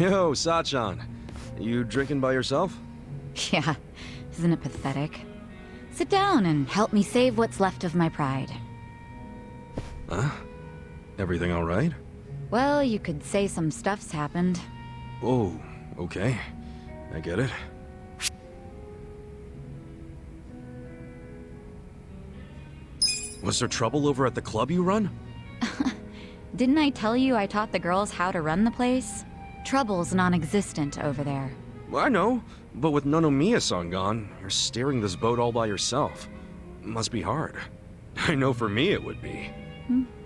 Yo, Sachan. You drinking by yourself? Yeah, isn't it pathetic? Sit down and help me save what's left of my pride. Huh? Everything all right? Well, you could say some stuff's happened. Oh, okay. I get it. Was there trouble over at the club you run? Didn't I tell you I taught the girls how to run the place? Trouble's non-existent over there. I know, but with Nonomiya-san gone, you're steering this boat all by yourself. Must be hard. I know for me it would be.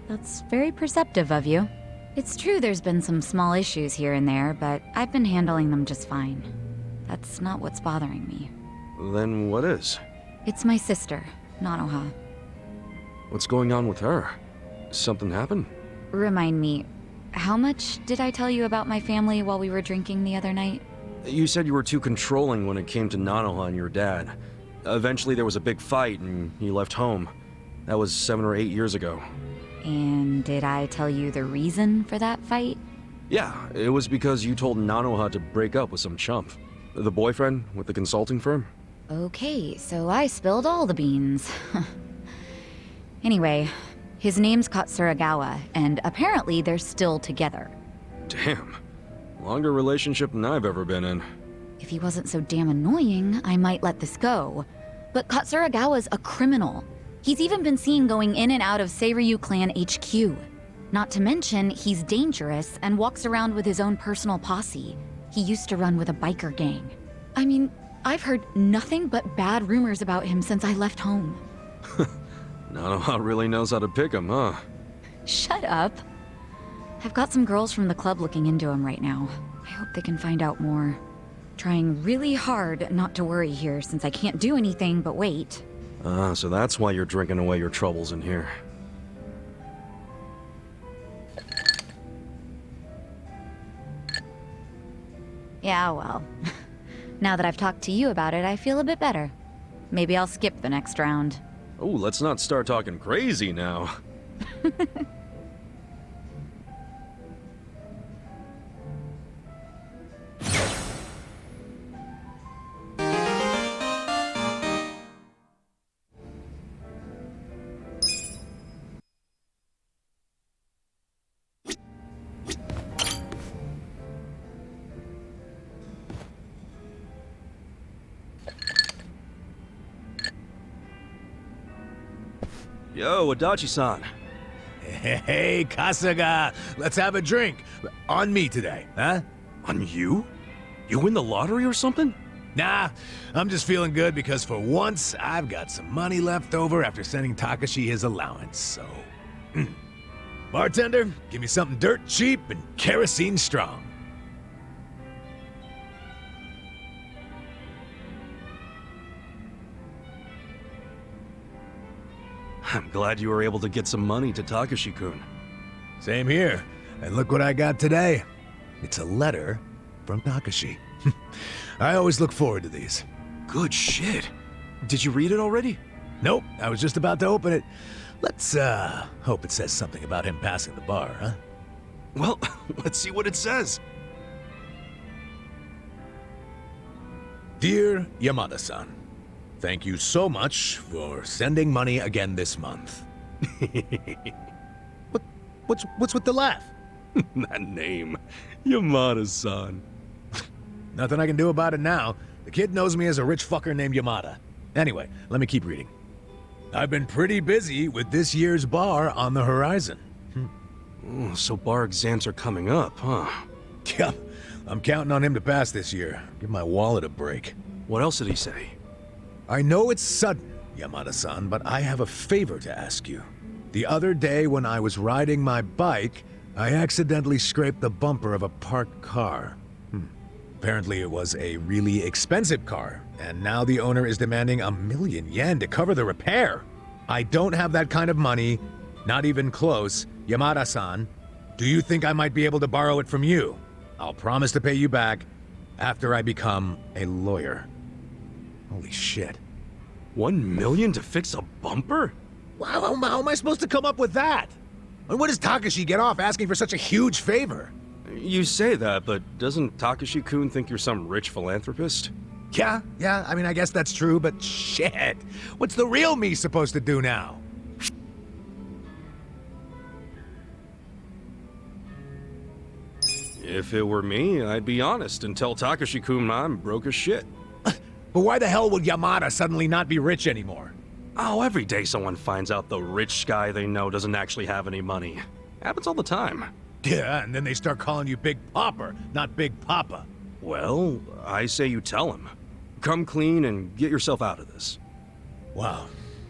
That's very perceptive of you. It's true there's been some small issues here and there, but I've been handling them just fine. That's not what's bothering me. Then what is? It's my sister, Nanoha. What's going on with her? Something happened? Remind me, how much did I tell you about my family while we were drinking the other night? You said you were too controlling when it came to Nanoha and your dad. Eventually there was a big fight and you left home. That was 7 or 8 years ago. And did I tell you the reason for that fight? Yeah, it was because you told Nanoha to break up with some chump. The boyfriend with the consulting firm? Okay, so I spilled all the beans. Anyway, his name's Katsuragawa, and apparently they're still together. Damn. Longer relationship than I've ever been in. If he wasn't so damn annoying, I might let this go. But Katsuragawa's a criminal. He's even been seen going in and out of Seiryu Clan HQ. Not to mention, he's dangerous and walks around with his own personal posse. He used to run with a biker gang. I mean, I've heard nothing but bad rumors about him since I left home. Nanoha really knows how to pick him, huh? Shut up. I've got some girls from the club looking into him right now. I hope they can find out more. Trying really hard not to worry here since I can't do anything but wait. So that's why you're drinking away your troubles in here. Yeah, well. Now that I've talked to you about it, I feel a bit better. Maybe I'll skip the next round. Oh, let's not start talking crazy now. Yo, Adachi-san. Hey, Kasuga, let's have a drink. On me today, huh? On you? You win the lottery or something? Nah, I'm just feeling good because for once, I've got some money left over after sending Takashi his allowance, so... Bartender, give me something dirt cheap and kerosene strong. I'm glad you were able to get some money to Takashi-kun. Same here. And look what I got today. It's a letter from Takashi. I always look forward to these. Good shit. Did you read it already? Nope, I was just about to open it. Let's, hope it says something about him passing the bar, huh? Well, let's see what it says. Dear Yamada-san, thank you so much for sending money again this month. What's with the laugh? That name. Yamada-san. Nothing I can do about it now. The kid knows me as a rich fucker named Yamada. Anyway, let me keep reading. I've been pretty busy with this year's bar on the horizon. Oh, so bar exams are coming up, huh? Yeah, I'm counting on him to pass this year. Give my wallet a break. What else did he say? I know it's sudden, Yamada-san, but I have a favor to ask you. The other day when I was riding my bike, I accidentally scraped the bumper of a parked car. Apparently it was a really expensive car, and now the owner is demanding 1,000,000 yen to cover the repair. I don't have that kind of money, not even close. Yamada-san, do you think I might be able to borrow it from you? I'll promise to pay you back after I become a lawyer. Holy shit. 1 million to fix a bumper? How am I supposed to come up with that? And what does Takashi get off asking for such a huge favor? You say that, but doesn't Takashi-kun think you're some rich philanthropist? Yeah, I mean, I guess that's true, but shit. What's the real me supposed to do now? If it were me, I'd be honest and tell Takashi-kun I'm broke as shit. But why the hell would Yamada suddenly not be rich anymore? Oh, every day someone finds out the rich guy they know doesn't actually have any money. Happens all the time. Yeah, and then they start calling you Big Popper, not Big Papa. Well, I say you tell him. Come clean and get yourself out of this. Wow,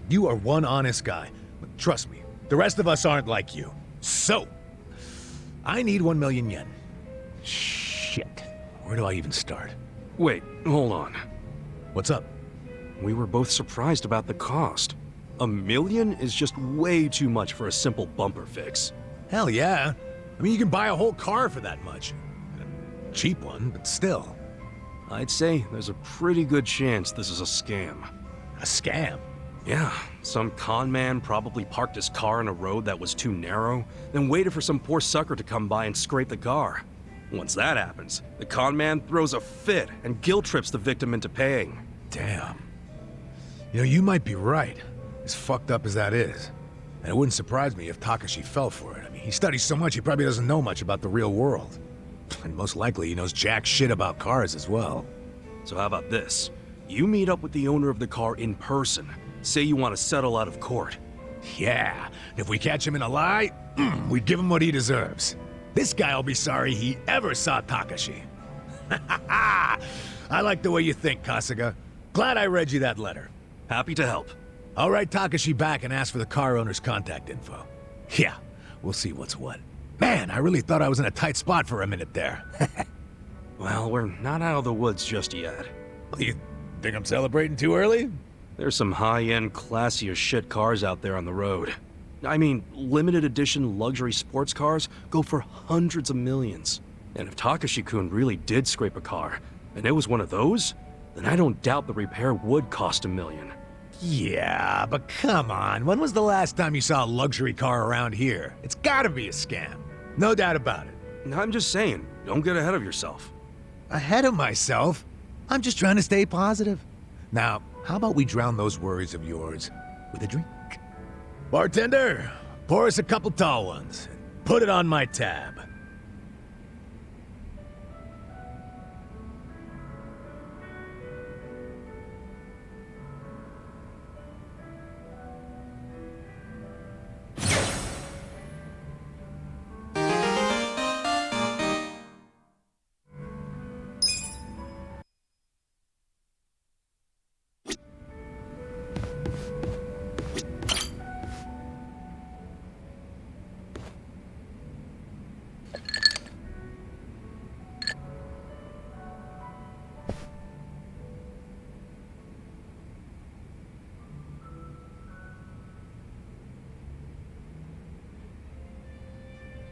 you are one honest guy. But trust me, the rest of us aren't like you. So, I need 1 million yen. Shit, where do I even start? Wait, hold on. What's up? We were both surprised about the cost. 1 million is just way too much for a simple bumper fix. Hell yeah. I mean, you can buy a whole car for that much. A cheap one, but still. I'd say there's a pretty good chance this is a scam. A scam? Yeah, some con man probably parked his car in a road that was too narrow, then waited for some poor sucker to come by and scrape the car. Once that happens, the con man throws a fit and guilt trips the victim into paying. Damn. You know, you might be right, as fucked up as that is. And it wouldn't surprise me if Takashi fell for it. I mean, he studies so much he probably doesn't know much about the real world. And most likely he knows jack shit about cars as well. So how about this? You meet up with the owner of the car in person. Say you want to settle out of court. Yeah, and if we catch him in a lie, we give him what he deserves. This guy'll be sorry he ever saw Takashi. I like the way you think, Kasuga. Glad I read you that letter. Happy to help. I'll write Takashi back and ask for the car owner's contact info. Yeah, we'll see what's what. Man, I really thought I was in a tight spot for a minute there. Well, we're not out of the woods just yet. You think I'm celebrating too early? There's some high-end, classy as shit cars out there on the road. I mean, limited edition luxury sports cars go for hundreds of millions. And if Takashi-kun really did scrape a car, and it was one of those, then I don't doubt the repair would cost $1 million. Yeah, but come on. When was the last time you saw a luxury car around here? It's gotta be a scam. No doubt about it. I'm just saying, don't get ahead of yourself. Ahead of myself? I'm just trying to stay positive. Now, how about we drown those worries of yours with a drink? Bartender, pour us a couple tall ones. And put it on my tab.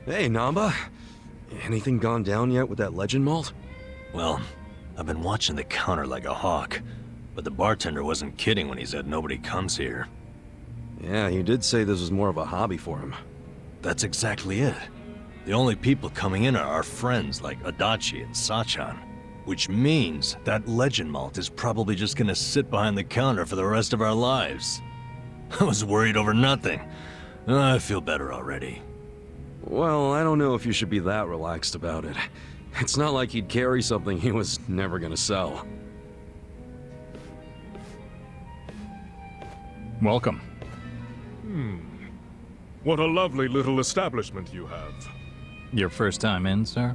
Hey, Namba. Anything gone down yet with that legend malt? Well, I've been watching the counter like a hawk, but the bartender wasn't kidding when he said nobody comes here. Yeah, he did say this was more of a hobby for him. That's exactly it. The only people coming in are our friends like Adachi and Sachan, which means that legend malt is probably just gonna sit behind the counter for the rest of our lives. I was worried over nothing. I feel better already. Well, I don't know if you should be that relaxed about it. It's not like he'd carry something he was never gonna sell. Welcome. What a lovely little establishment you have. Your first time in, sir?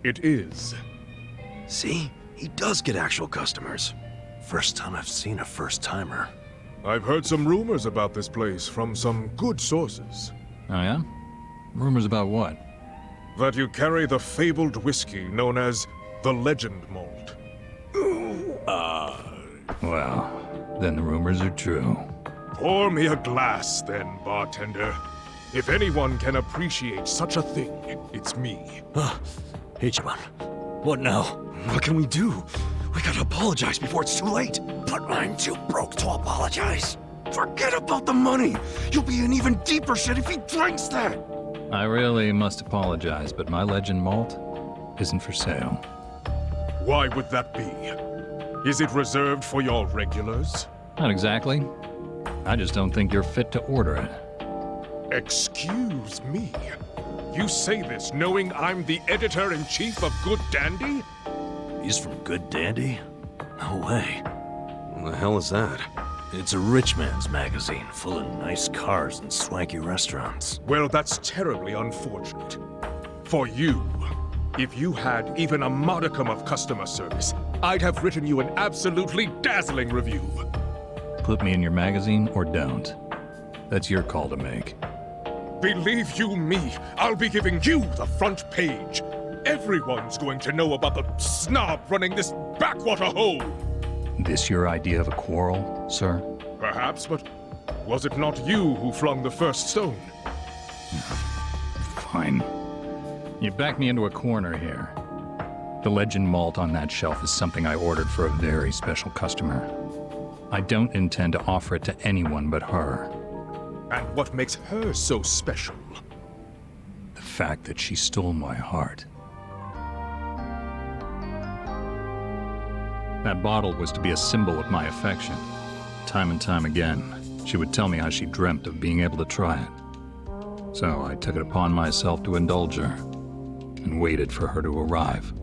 It is. See? He does get actual customers. First time I've seen a first-timer. I've heard some rumors about this place from some good sources. Oh yeah? Rumors about what? That you carry the fabled whiskey known as the Legend Malt. Well, then the rumors are true. Pour me a glass, then, bartender. If anyone can appreciate such a thing, it's me. Ichiban, what now? What can we do? We gotta apologize before it's too late. But I'm too broke to apologize. Forget about the money. You'll be in even deeper shit if he drinks that. I really must apologize, but my Legend Malt isn't for sale. Why would that be? Is it reserved for your regulars? Not exactly. I just don't think you're fit to order it. Excuse me. You say this knowing I'm the editor-in-chief of Good Dandy? He's from Good Dandy? No way. What the hell is that? It's a rich man's magazine full of nice cars and swanky restaurants. Well, that's terribly unfortunate. For you, if you had even a modicum of customer service, I'd have written you an absolutely dazzling review. Put me in your magazine or don't. That's your call to make. Believe you me, I'll be giving you the front page. Everyone's going to know about the snob running this backwater hole. This your idea of a quarrel, sir? Perhaps, but was it not you who flung the first stone? Fine. You backed me into a corner here. The Legend Malt on that shelf is something I ordered for a very special customer. I don't intend to offer it to anyone but her. And what makes her so special? The fact that she stole my heart. That bottle was to be a symbol of my affection. Time and time again, she would tell me how she dreamt of being able to try it. So I took it upon myself to indulge her, and waited for her to arrive.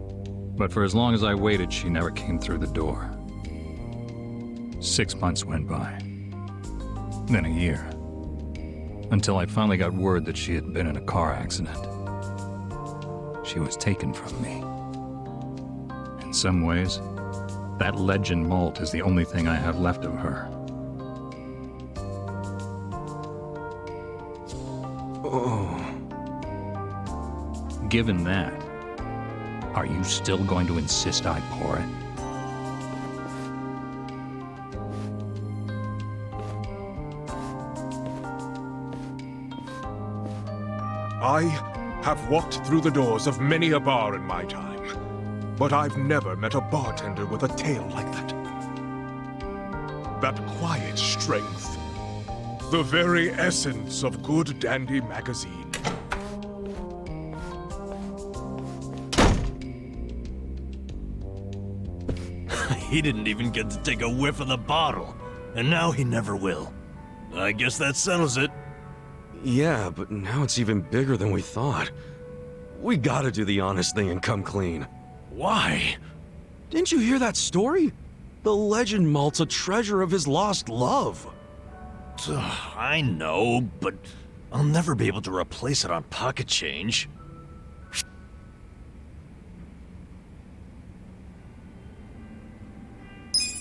But for as long as I waited, she never came through the door. 6 months went by. Then a year. Until I finally got word that she had been in a car accident. She was taken from me. In some ways, that Legend Malt is the only thing I have left of her. Oh. Given that, are you still going to insist I pour it? I have walked through the doors of many a bar in my time, but I've never met a bartender with a tale like that. That quiet strength. The very essence of Good Dandy magazine. He didn't even get to take a whiff of the bottle, and now he never will. I guess that settles it. Yeah, but now it's even bigger than we thought. We gotta do the honest thing and come clean. Why? Didn't you hear that story? The Legend Malt's a treasure of his lost love. I know, but I'll never be able to replace it on pocket change.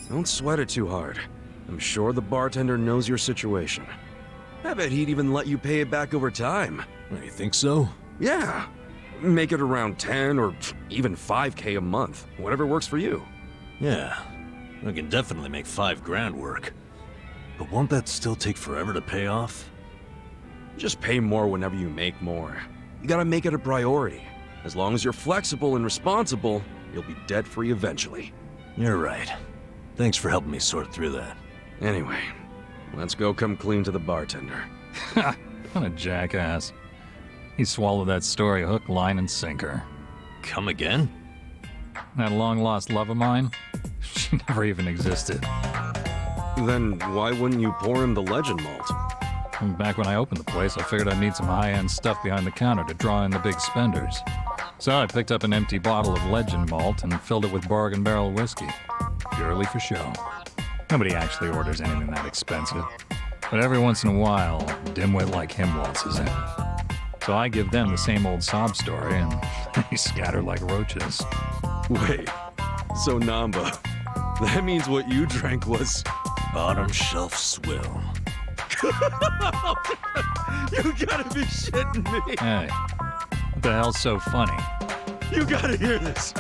Don't sweat it too hard. I'm sure the bartender knows your situation. I bet he'd even let you pay it back over time. You think so? Yeah. Make it around 10 or even 5K a month. Whatever works for you. Yeah, I can definitely make $5,000 work. But won't that still take forever to pay off? Just pay more whenever you make more. You gotta make it a priority. As long as you're flexible and responsible, you'll be debt-free eventually. You're right. Thanks for helping me sort through that. Anyway, let's go come clean to the bartender. What a jackass. He swallowed that story hook, line, and sinker. Come again? That long-lost love of mine? She never even existed. Then why wouldn't you pour him the Legend Malt? Back when I opened the place, I figured I'd need some high-end stuff behind the counter to draw in the big spenders. So I picked up an empty bottle of Legend Malt and filled it with bargain barrel whiskey. Purely for show. Nobody actually orders anything that expensive. But every once in a while, a dimwit like him waltzes in. So I give them the same old sob story, and they scatter like roaches. Wait, so Namba, that means what you drank was... Bottom shelf swill. You gotta be shitting me! Hey, what the hell's so funny? You gotta hear this!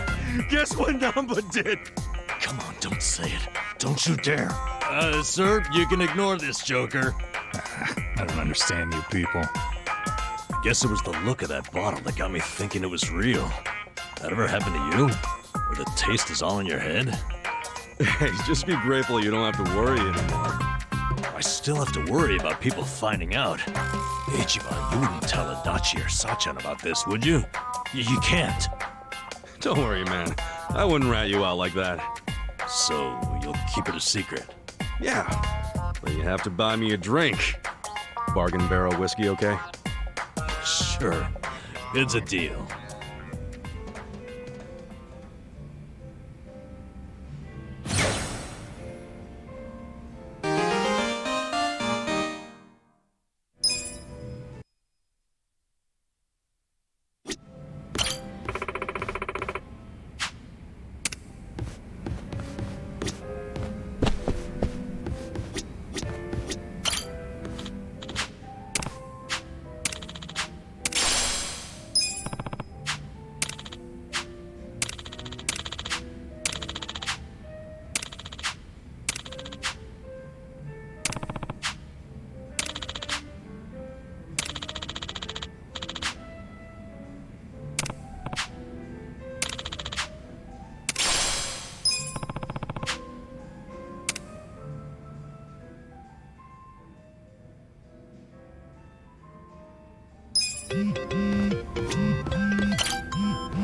Guess what Namba did? Come on, don't say it. Don't you dare. Sir, you can ignore this, Joker. I don't understand you people. I guess it was the look of that bottle that got me thinking it was real. That ever happened to you? Where the taste is all in your head? Hey, just be grateful you don't have to worry anymore. I still have to worry about people finding out. Ichiban, you wouldn't tell Adachi or Sachan about this, would you? You can't. Don't worry, man. I wouldn't rat you out like that. So, you'll keep it a secret? Yeah, but you have to buy me a drink. Bargain barrel whiskey, okay? Sure. It's a deal.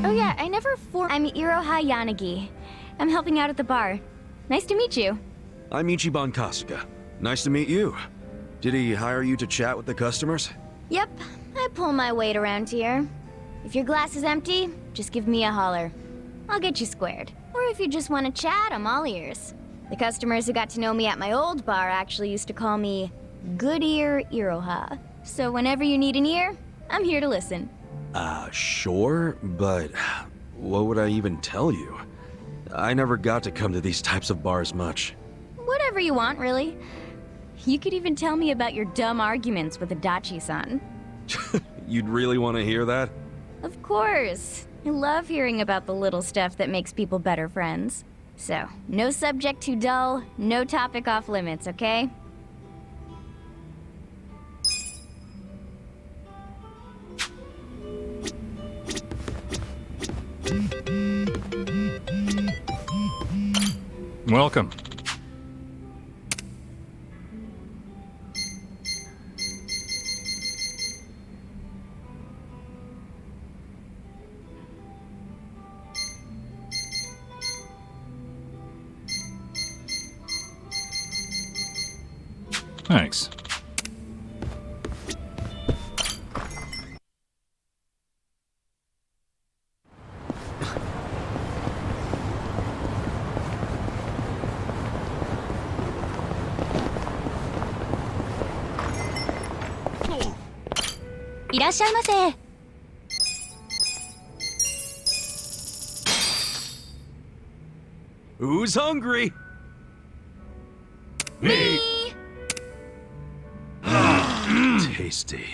Oh yeah, I'm Iroha Yanagi. I'm helping out at the bar. Nice to meet you. I'm Ichiban Kasuga. Nice to meet you. Did he hire you to chat with the customers? Yep, I pull my weight around here. If your glass is empty, just give me a holler. I'll get you squared. Or if you just want to chat, I'm all ears. The customers who got to know me at my old bar actually used to call me Good Ear Iroha. So whenever you need an ear, I'm here to listen. Sure, but what would I even tell you? I never got to come to these types of bars much. Whatever you want, really. You could even tell me about your dumb arguments with Adachi-san. You'd really want to hear that? Of course. I love hearing about the little stuff that makes people better friends. So, no subject too dull, no topic off limits, okay? Welcome. Thanks. Who's hungry? Me! Tasty.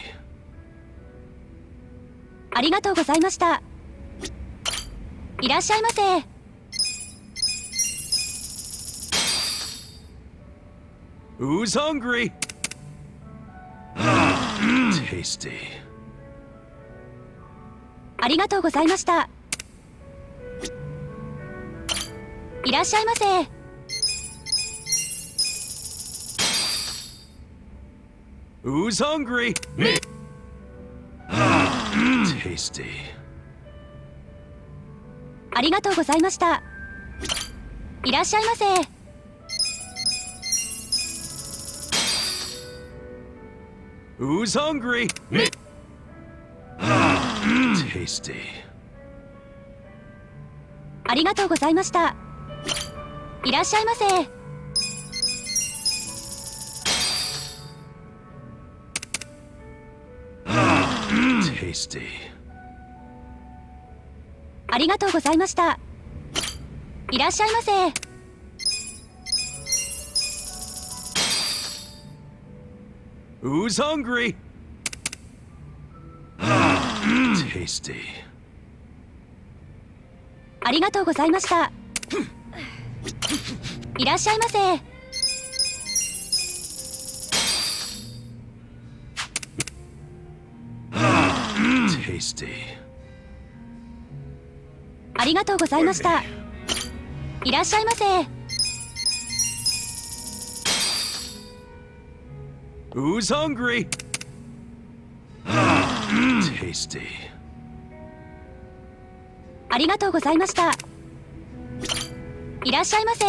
ありがとうございました。いらっしゃいませ。Who's hungry? Tasty. ありがとうございました。いらっしゃいませ。Who's hungry? Tasty. ありがとうございました。いらっしゃいませ。Who's hungry? Tasty. ありがとうございました。いらっしゃいませ。Tasty. ありがとうございました。いらっしゃいませ。Who's hungry? Tasty. ありがとうございました。いらっしゃいませ。Tasty. ありがとうございました。いらっしゃいませ。Who's hungry? Tasty. ありがとうございました。いらっしゃいませ。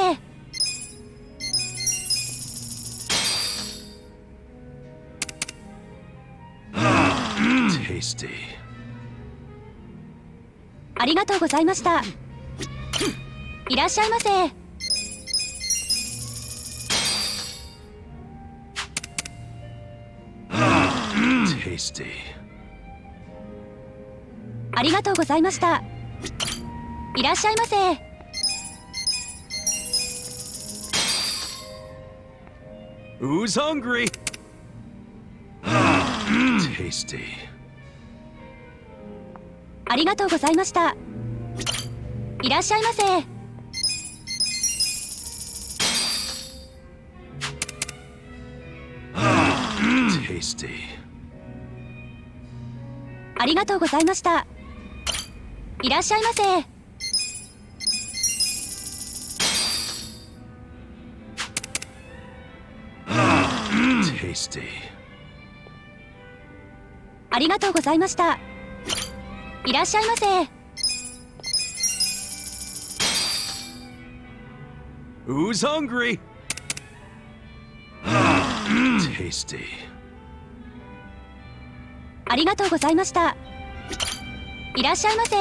Tasty. ありがとうございました。いらっしゃいませ。Tasty. ありがとうございました。いらっしゃいませ。Who's hungry? Tasty. ありがとうございました。いらっしゃいませ。Tasty. ありがとうございました。いらっしゃいませ。Tasty. ありがとうございました。いらっしゃいませ。Who's hungry? Tasty. ありがとうございました。いらっしゃいませ。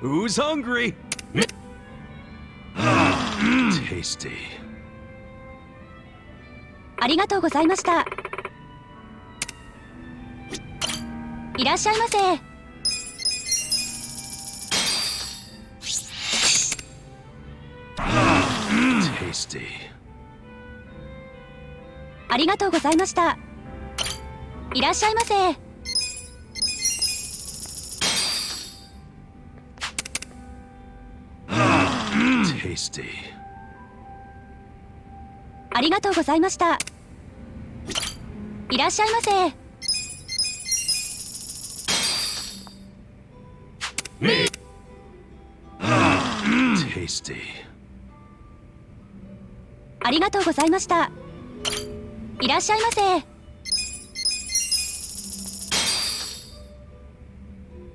Who's hungry? Tasty. ありがとうございました。いらっしゃいませ。Tasty. ありがとうございました。いらっしゃいませ。Tasty. ありがとうございました。いらっしゃいませ。Tasty. ありがとうございました。いらっしゃいませ。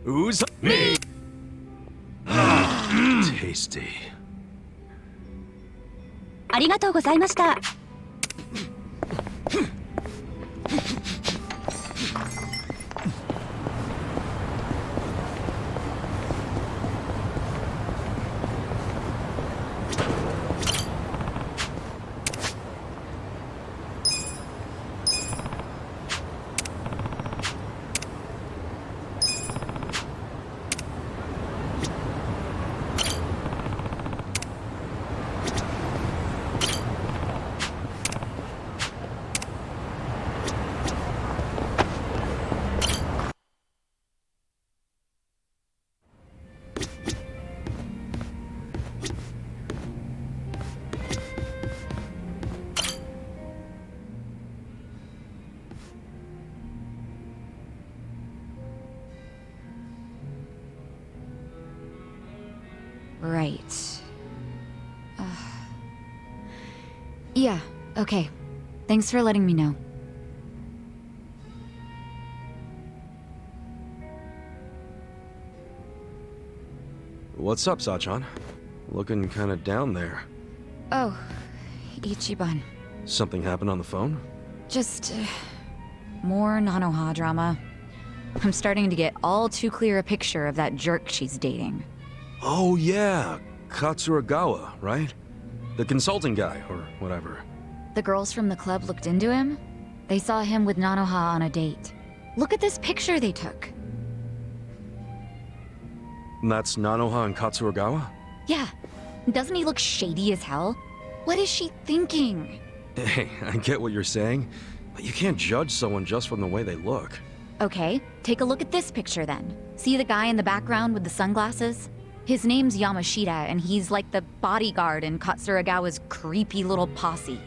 Who's Tasty. ありがとうございました。Right. Yeah, okay. Thanks for letting me know. What's up, Sachan? Looking kinda down there. Oh, Ichiban. Something happened on the phone? Just more Nanoha drama. I'm starting to get all too clear a picture of that jerk she's dating. Oh yeah, Katsuragawa, right? The consulting guy, or whatever. The girls from the club looked into him. They saw him with Nanoha on a date. Look at this picture they took. And that's Nanoha and Katsuragawa? Yeah. Doesn't he look shady as hell? What is she thinking? Hey, I get what you're saying, but you can't judge someone just from the way they look. Okay, take a look at this picture then. See the guy in the background with the sunglasses? His name's Yamashita, and he's like the bodyguard in Katsuragawa's creepy little posse.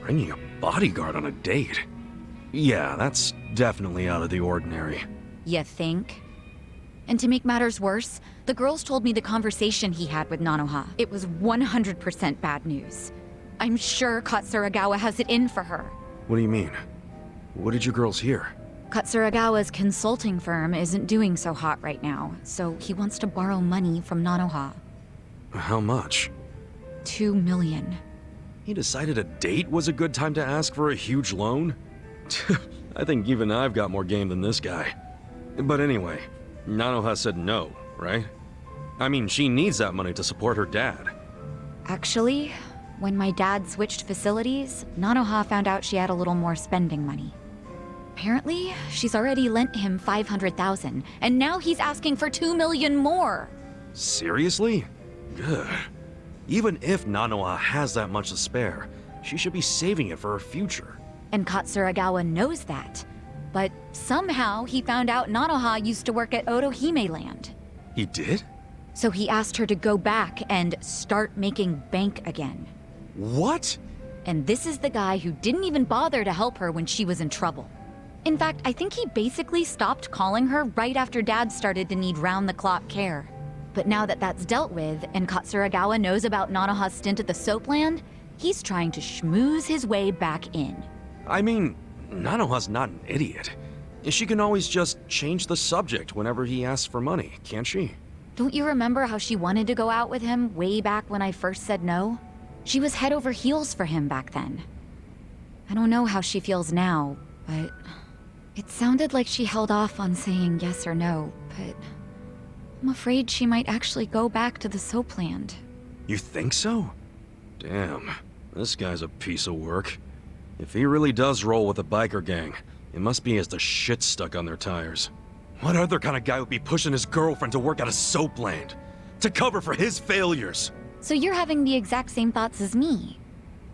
Bringing a bodyguard on a date? Yeah, that's definitely out of the ordinary. You think? And to make matters worse, the girls told me the conversation he had with Nanoha. It was 100% bad news. I'm sure Katsuragawa has it in for her. What do you mean? What did you girls hear? Katsuragawa's consulting firm isn't doing so hot right now, so he wants to borrow money from Nanoha. How much? 2 million. He decided a date was a good time to ask for a huge loan? I think even I've got more game than this guy. But anyway, Nanoha said no, right? I mean, she needs that money to support her dad. Actually, when my dad switched facilities, Nanoha found out she had a little more spending money. Apparently, she's already lent him 500,000, and now he's asking for 2 million more. Seriously? Good. Even if Nanoha has that much to spare, she should be saving it for her future. And Katsuragawa knows that. But somehow he found out Nanoha used to work at Otohime Land. He did? So he asked her to go back and start making bank again. What? And this is the guy who didn't even bother to help her when she was in trouble. In fact, I think he basically stopped calling her right after Dad started to need round-the-clock care. But now that that's dealt with, and Katsuragawa knows about Nanoha's stint at the Soapland, he's trying to schmooze his way back in. I mean, Nanoha's not an idiot. She can always just change the subject whenever he asks for money, can't she? Don't you remember how she wanted to go out with him way back when I first said no? She was head over heels for him back then. I don't know how she feels now, but it sounded like she held off on saying yes or no, but I'm afraid she might actually go back to the Soapland. You think so? Damn, this guy's a piece of work. If he really does roll with a biker gang, it must be as the shit stuck on their tires. What other kind of guy would be pushing his girlfriend to work at a Soapland? To cover for his failures? So you're having the exact same thoughts as me.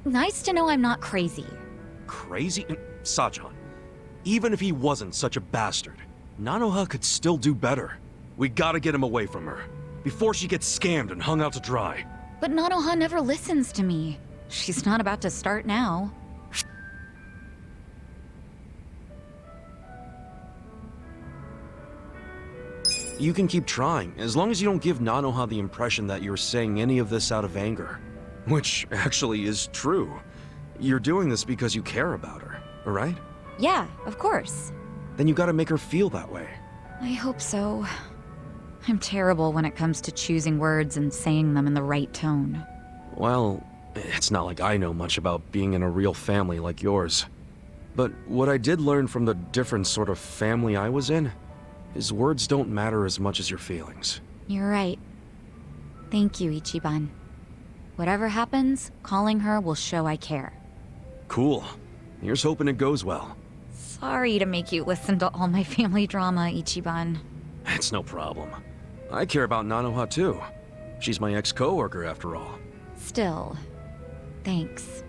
Nice to know I'm not crazy. Crazy? Sachan, even if he wasn't such a bastard, Nanoha could still do better. We gotta get him away from her, before she gets scammed and hung out to dry. But Nanoha never listens to me. She's not about to start now. You can keep trying, as long as you don't give Nanoha the impression that you're saying any of this out of anger. Which actually is true. You're doing this because you care about her, alright? Yeah, of course. Then you gotta make her feel that way. I hope so. I'm terrible when it comes to choosing words and saying them in the right tone. Well, it's not like I know much about being in a real family like yours. But what I did learn from the different sort of family I was in is words don't matter as much as your feelings. You're right. Thank you, Ichiban. Whatever happens, calling her will show I care. Cool. Here's hoping it goes well. Sorry to make you listen to all my family drama, Ichiban. It's no problem. I care about Nanoha too. She's my ex-coworker after all. Still, thanks.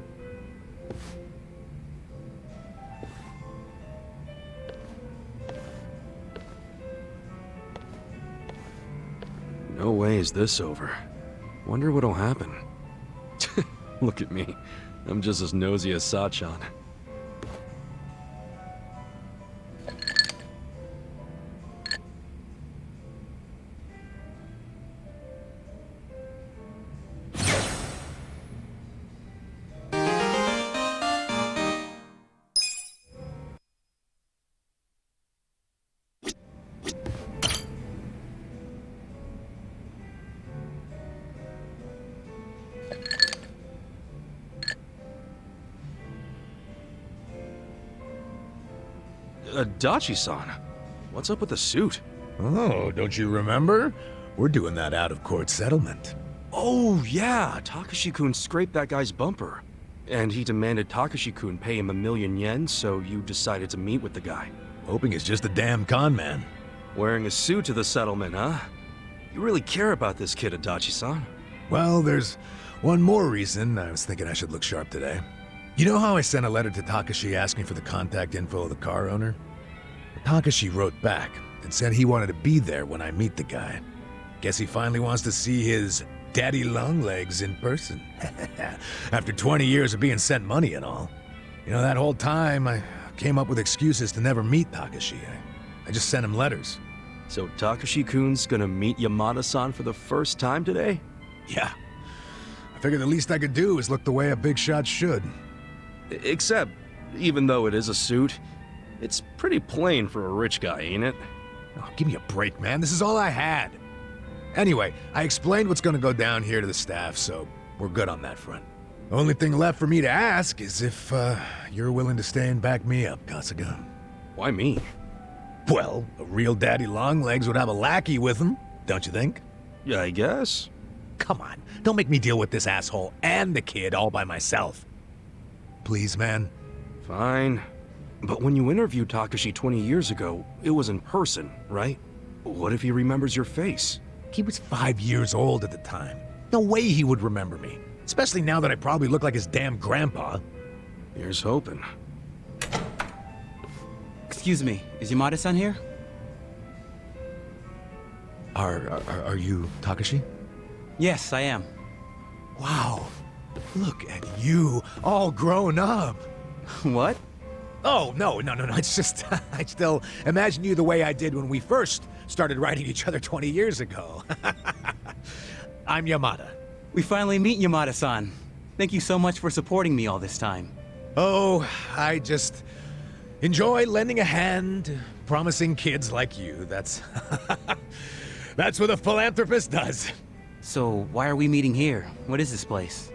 No way is this over. Wonder what'll happen. Look at me. I'm just as nosy as Sachan. Dachi-san, what's up with the suit? Oh, don't you remember? We're doing that out-of-court settlement. Oh, yeah, Takashi-kun scraped that guy's bumper. And he demanded Takashi-kun pay him 1,000,000 yen, so you decided to meet with the guy. Hoping he's just a damn con man. Wearing a suit to the settlement, huh? You really care about this kid, Adachi-san. Well, there's one more reason I was thinking I should look sharp today. You know how I sent a letter to Takashi asking for the contact info of the car owner? Takashi wrote back and said he wanted to be there when I meet the guy. Guess he finally wants to see his daddy longlegs in person. After 20 years of being sent money and all. You know, that whole time I came up with excuses to never meet Takashi. I just sent him letters. So Takashi-kun's gonna meet Yamada-san for the first time today? Yeah. I figured the least I could do is look the way a big shot should. Except, even though it is a suit, It's pretty plain for a rich guy, ain't it? Oh, give me a break, man. This is all I had. Anyway, I explained what's gonna go down here to the staff, so we're good on that front. Only thing left for me to ask is if, you're willing to stay and back me up, Kasuga. Why me? Well, a real daddy longlegs would have a lackey with him, don't you think? Yeah, I guess. Come on, don't make me deal with this asshole and the kid all by myself. Please, man. Fine. But when you interviewed Takashi 20 years ago, it was in person, right? What if he remembers your face? He was 5 years old at the time. No way he would remember me. Especially now that I probably look like his damn grandpa. Here's hoping. Excuse me, is Yamada-san here? Are you Takashi? Yes, I am. Wow. Look at you, all grown up. What? Oh, no. It's just, I still imagine you the way I did when we first started writing each other 20 years ago. I'm Yamada. We finally meet Yamada-san. Thank you so much for supporting me all this time. Oh, I just enjoy lending a hand to promising kids like you. That's what a philanthropist does. So, why are we meeting here? What is this place?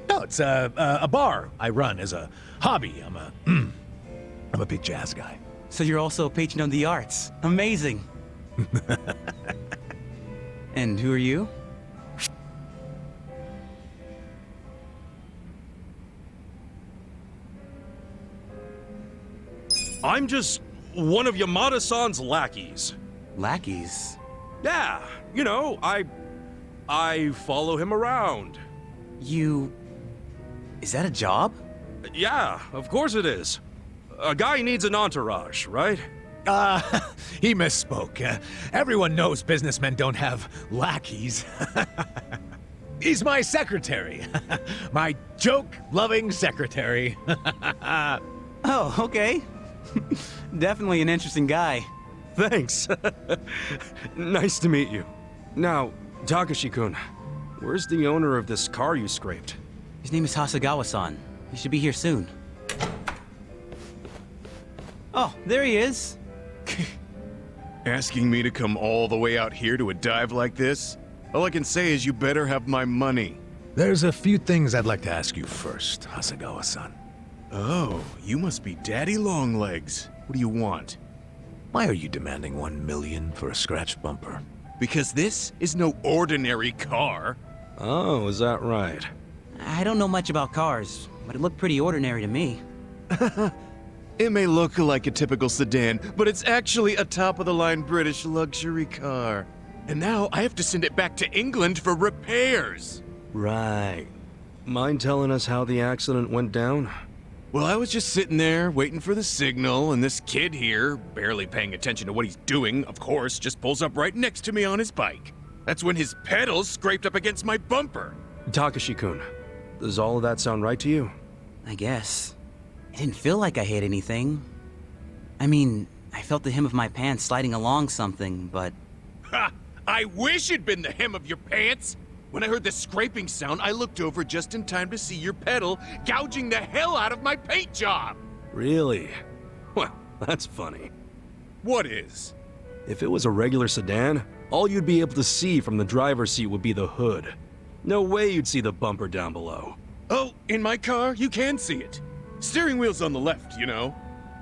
No, it's a bar I run as a hobby. I'm a big jazz guy. So you're also a patron of the arts. Amazing. And who are you? I'm just one of Yamada-san's lackeys. Lackeys? Yeah, you know, I follow him around. Is that a job? Yeah, of course it is. A guy needs an entourage, right? He misspoke. Everyone knows businessmen don't have lackeys. He's my secretary. My joke-loving secretary. Oh, okay. Definitely an interesting guy. Thanks. Nice to meet you. Now, Takashi-kun, where's the owner of this car you scraped? His name is Hasegawa-san. He should be here soon. Oh, there he is. Asking me to come all the way out here to a dive like this? All I can say is you better have my money. There's a few things I'd like to ask you first, Hasegawa-san. Oh, you must be Daddy Longlegs. What do you want? Why are you demanding 1 million for a scratched bumper? Because this is no ordinary car. Oh, is that right? I don't know much about cars, but it looked pretty ordinary to me. It may look like a typical sedan, but it's actually a top-of-the-line British luxury car. And now I have to send it back to England for repairs. Right. Mind telling us how the accident went down? Well, I was just sitting there, waiting for the signal, and this kid here, barely paying attention to what he's doing, of course, just pulls up right next to me on his bike. That's when his pedals scraped up against my bumper. Takashi-kun, does all of that sound right to you? I guess. It didn't feel like I hit anything. I mean, I felt the hem of my pants sliding along something, but... Ha! I wish it'd been the hem of your pants! When I heard the scraping sound, I looked over just in time to see your pedal gouging the hell out of my paint job! Really? Well, that's funny. What is? If it was a regular sedan, all you'd be able to see from the driver's seat would be the hood. No way you'd see the bumper down below. Oh, in my car, you can see it. Steering wheel's on the left, you know.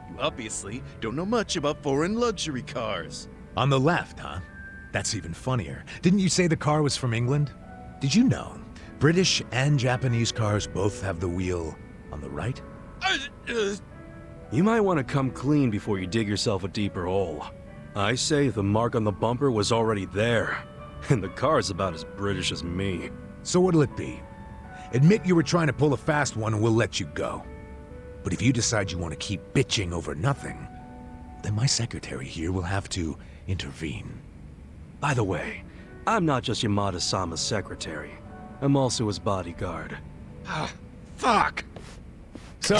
You obviously don't know much about foreign luxury cars. On the left, huh? That's even funnier. Didn't you say the car was from England? Did you know British and Japanese cars both have the wheel on the right? You might want to come clean before you dig yourself a deeper hole. I say the mark on the bumper was already there, and the car's about as British as me. So what'll it be? Admit you were trying to pull a fast one and we'll let you go. But if you decide you want to keep bitching over nothing, then my secretary here will have to intervene. By the way, I'm not just Yamada-sama's secretary. I'm also his bodyguard. Ah, fuck! So,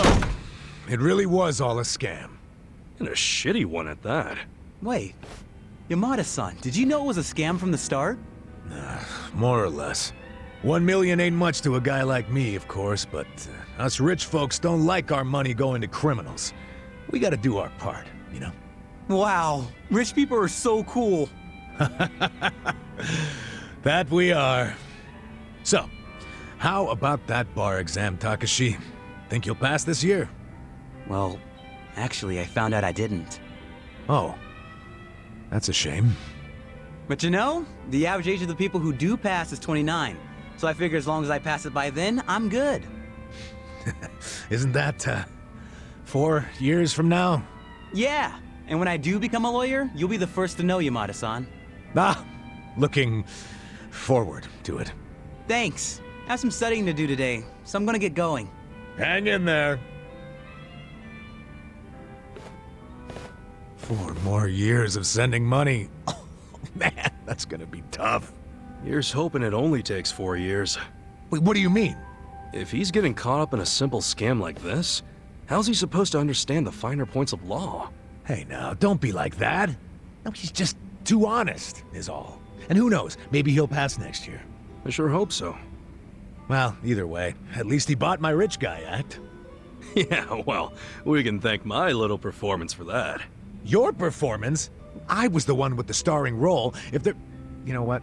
it really was all a scam. And a shitty one at that. Wait, Yamada-san, did you know it was a scam from the start? More or less. 1 million ain't much to a guy like me, of course, but us rich folks don't like our money going to criminals. We gotta do our part. you know? Wow, rich people are so cool. That we are. So, how about that bar exam, Takashi? Think you'll pass this year? Well, actually, I found out I didn't. Oh, that's a shame. But you know, the average age of the people who do pass is 29. So I figure as long as I pass it by then, I'm good. Isn't that, 4 years from now? Yeah, and when I do become a lawyer, you'll be the first to know, Yamada-san. Ah, looking forward to it. Thanks. I have some studying to do today, so I'm gonna get going. Hang in there. 4 more years of sending money. Oh, man, that's gonna be tough. Here's hoping it only takes 4 years. Wait, what do you mean? If he's getting caught up in a simple scam like this, how's he supposed to understand the finer points of law? Hey now, don't be like that. No, he's just too honest, is all. And who knows, maybe he'll pass next year. I sure hope so. Well, either way, at least he bought my rich guy act. Yeah, well, we can thank my little performance for that. Your performance? I was the one with the starring role. If there... You know what?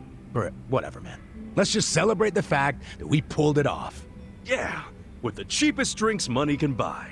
Whatever, man. Let's just celebrate the fact that we pulled it off. Yeah, with the cheapest drinks money can buy.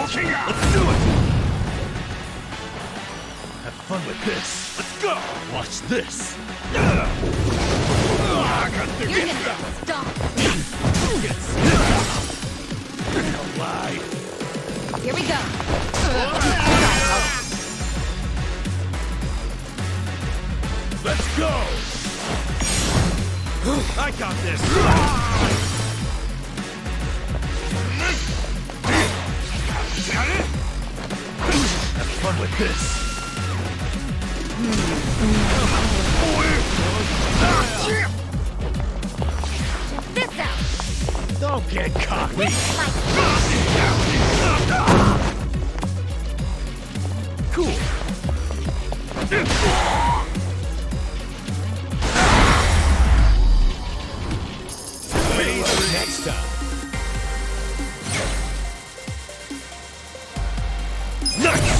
Let's do it! Have fun with this. Let's go! Watch this! You're gonna get stopped. Don't lie. Here we go. Let's go! I got this! Have fun with this! Check this out. Don't get cocky! Cool! Next time! Nice!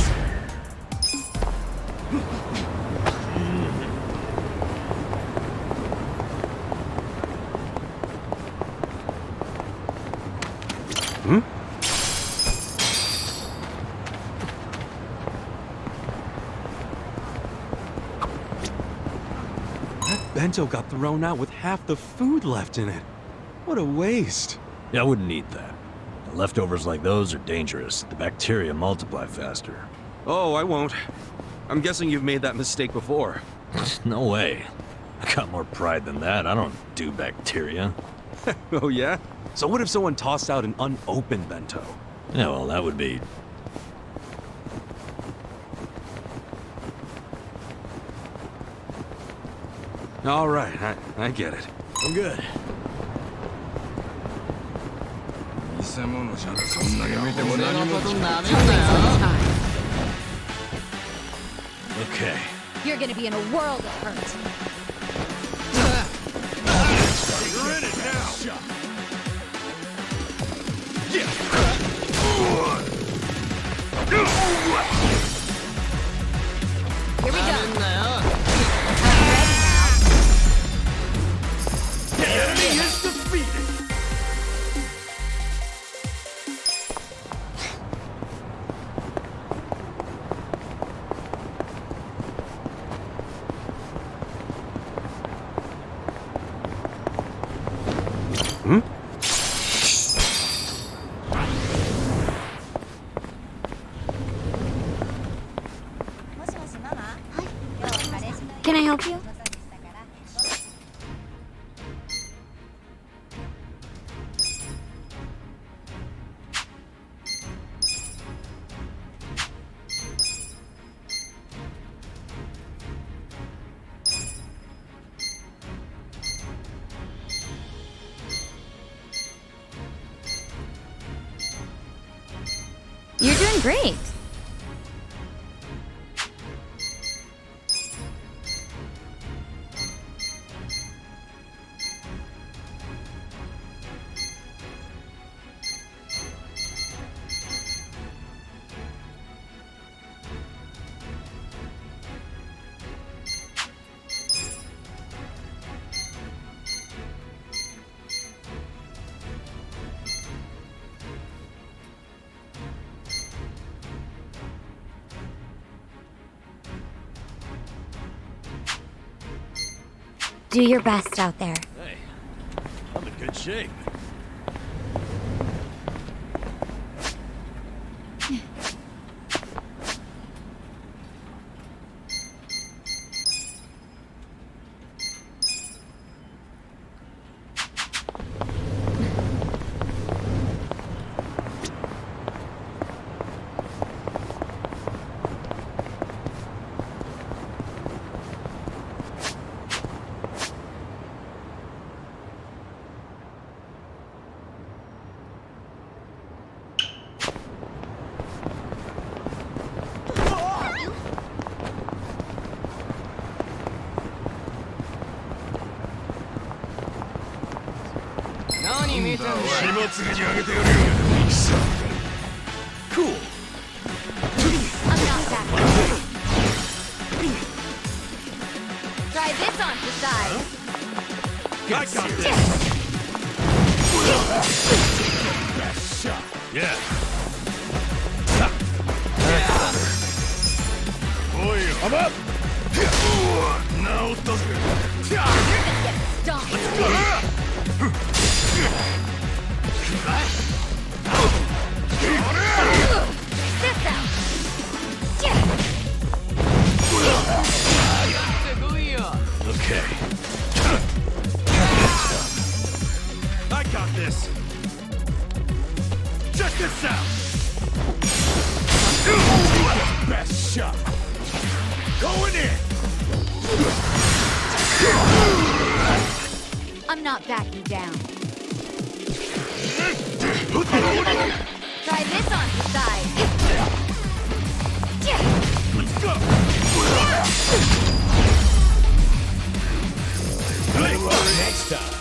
That bento got thrown out with half the food left in it. What a waste. Yeah, I wouldn't eat that. Leftovers like those are dangerous. The bacteria multiply faster. Oh, I won't. I'm guessing you've made that mistake before. No way. I got more pride than that. I don't do bacteria. Oh yeah? So what if someone tossed out an unopened bento? Yeah, well, that would be... All right, I get it. I'm good. Okay. You're gonna be in a world of hurt. You're in it now! Here we go. Hmm? Can I help you? You're doing great. Do your best out there. Hey, I'm in good shape. Cool. I'm not back. Try this on the side. I got this. Best shot. Yeah. I'm up. No, it doesn't. Okay. I got this. Check this out. Best shot. Going in. I'm not backing down. Try this on the side. Let's go. Next time.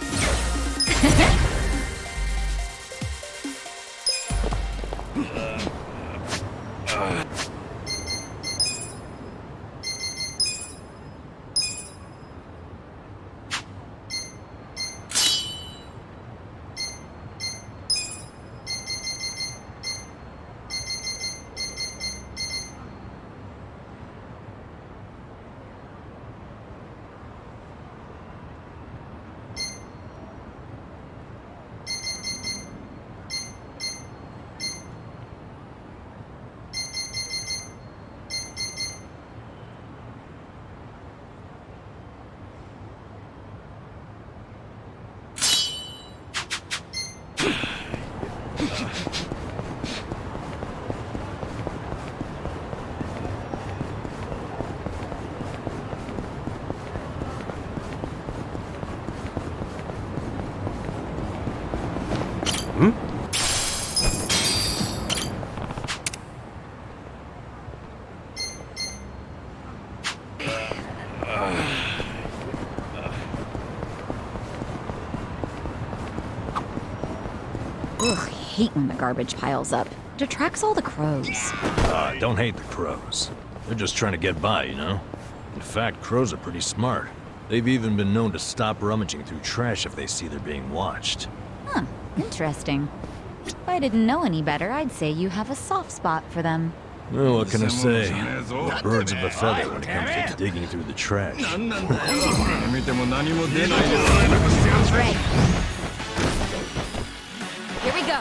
Ugh, hate when the garbage piles up. It attracts all the crows. Don't hate the crows. They're just trying to get by, you know? In fact, crows are pretty smart. They've even been known to stop rummaging through trash if they see they're being watched. Huh, interesting. If I didn't know any better, I'd say you have a soft spot for them. Well, what can I say? The birds of a feather when it comes to digging through the trash. Right. Here we go.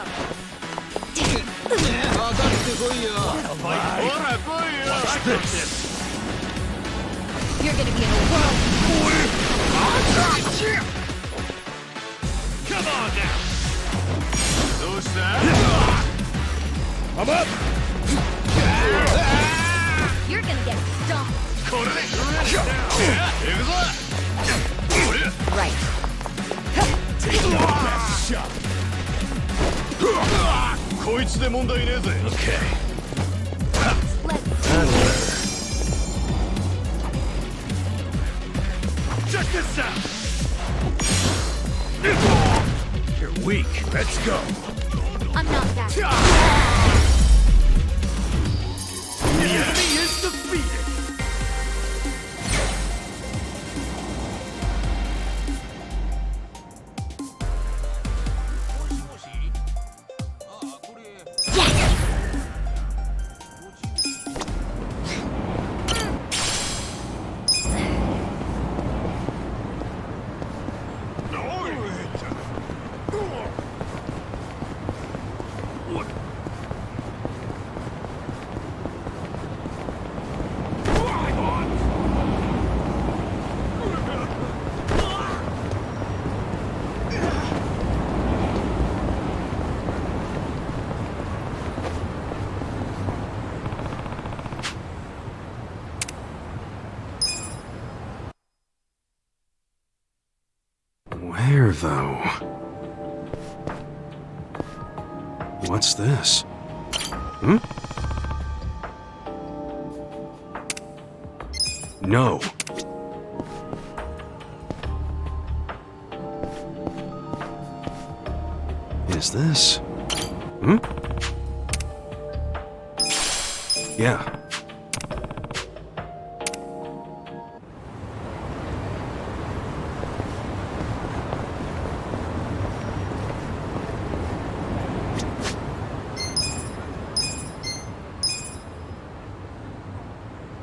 You're gonna be in a whirlpool. Come on now! I'm up! You're gonna get stomped. Right. Take your best shot! Okay. Let's Check this out! You're weak. Let's go! I'm not that. The enemy is defeated! Where, though? What's this? Hmm? No. Is this? Hmm? Yeah.